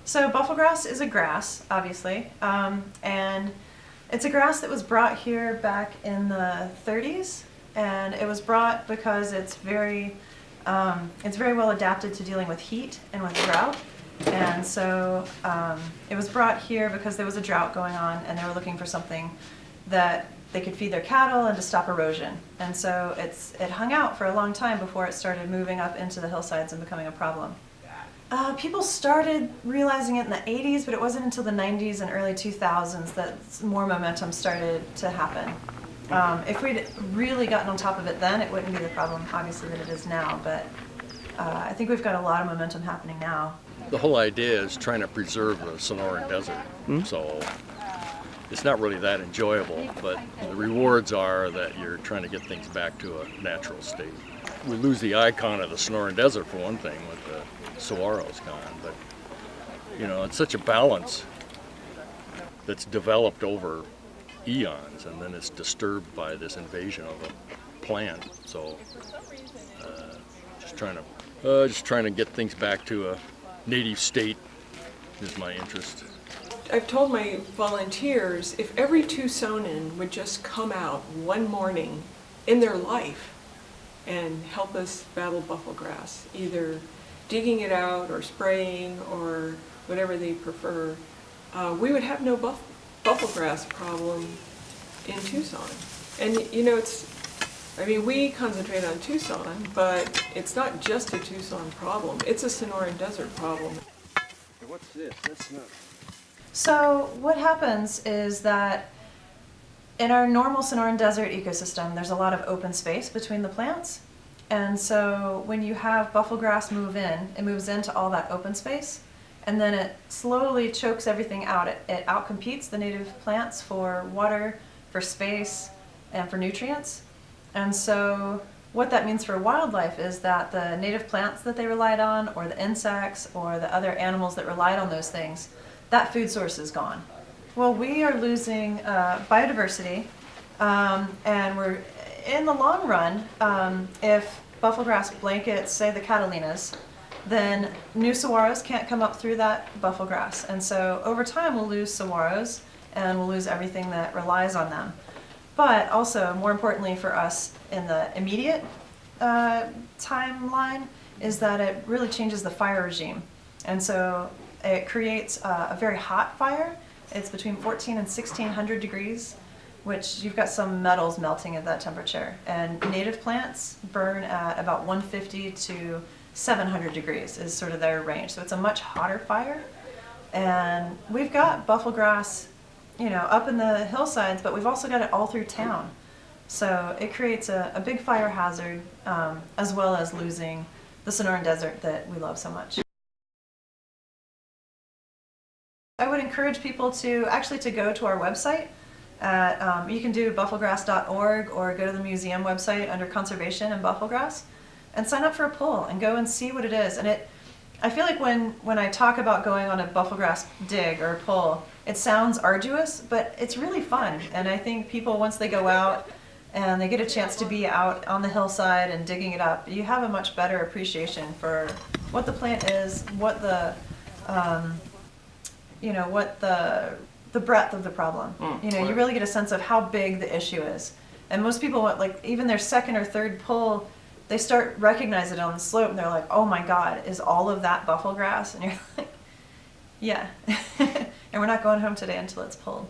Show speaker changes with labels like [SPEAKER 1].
[SPEAKER 1] So buffelgrass is a grass, obviously, and it's a grass that was brought here back in the 30s, and it was brought because it's very well adapted to dealing with heat and with drought. And so it was brought here because there was a drought going on, and they were looking for something that they could feed their cattle and to stop erosion. And so it hung out for a long time before it started moving up into the hillsides and becoming a problem. People started realizing it in the 80s, but it wasn't until the 90s and early 2000s that more momentum started to happen. If we'd really gotten on top of it then, it wouldn't be the problem, obviously, that it is now. But I think we've got a lot of momentum happening now.
[SPEAKER 2] The whole idea is trying to preserve the Sonoran Desert. So it's not really that enjoyable, but the rewards are that you're trying to get things back to a natural state. We lose the icon of the Sonoran Desert for one thing with the saguaros gone, but it's such a balance that's developed over eons, and then it's disturbed by this invasion of a plant. So just trying to get things back to a native state is my interest.
[SPEAKER 3] I've told my volunteers if every Tucsonan would just come out one morning in their life and help us battle buffelgrass, either digging it out or spraying or whatever they prefer, we would have no buffelgrass problem in Tucson. And we concentrate on Tucson, but it's not just a Tucson problem, it's a Sonoran Desert problem.
[SPEAKER 4] What's this? That's not...
[SPEAKER 1] So what happens is that in our normal Sonoran Desert ecosystem, there's a lot of open space between the plants. And so when you have buffelgrass move in, it moves into all that open space, and then it slowly chokes everything out. It outcompetes the native plants for water, for space, and for nutrients. And so what that means for wildlife is that the native plants that they relied on, or the insects, or the other animals that relied on those things, that food source is gone. Well, we are losing biodiversity, and we're, in the long run, if buffelgrass blankets, say, the Catalinas, then new saguaros can't come up through that buffelgrass. And so over time we'll lose saguaros, and we'll lose everything that relies on them. But also, more importantly for us in the immediate timeline, is that it really changes the fire regime. And so it creates a very hot fire. It's between 14 and 1600 degrees, which you've got some metals melting at that temperature. And native plants burn at about 150 to 700 degrees is sort of their range. So it's a much hotter fire. And we've got buffelgrass, up in the hillsides, but we've also got it all through town. So it creates a big fire hazard, as well as losing the Sonoran Desert that we love so much. I would encourage people to go to our website. You can do buffelgrass.org or go to the museum website under conservation and buffelgrass and sign up for a pull and go and see what it is. And I feel like when I talk about going on a buffelgrass dig or pull, it sounds arduous, but it's really fun. And I think people, once they go out and they get a chance to be out on the hillside and digging it up, you have a much better appreciation for what the plant is, what the the breadth of the problem. You really get a sense of how big the issue is. And most people, even their second or third pull, they start recognizing it on the slope, and they're like, oh my God, is all of that buffelgrass? And you're like, yeah. And we're not going home today until it's pulled.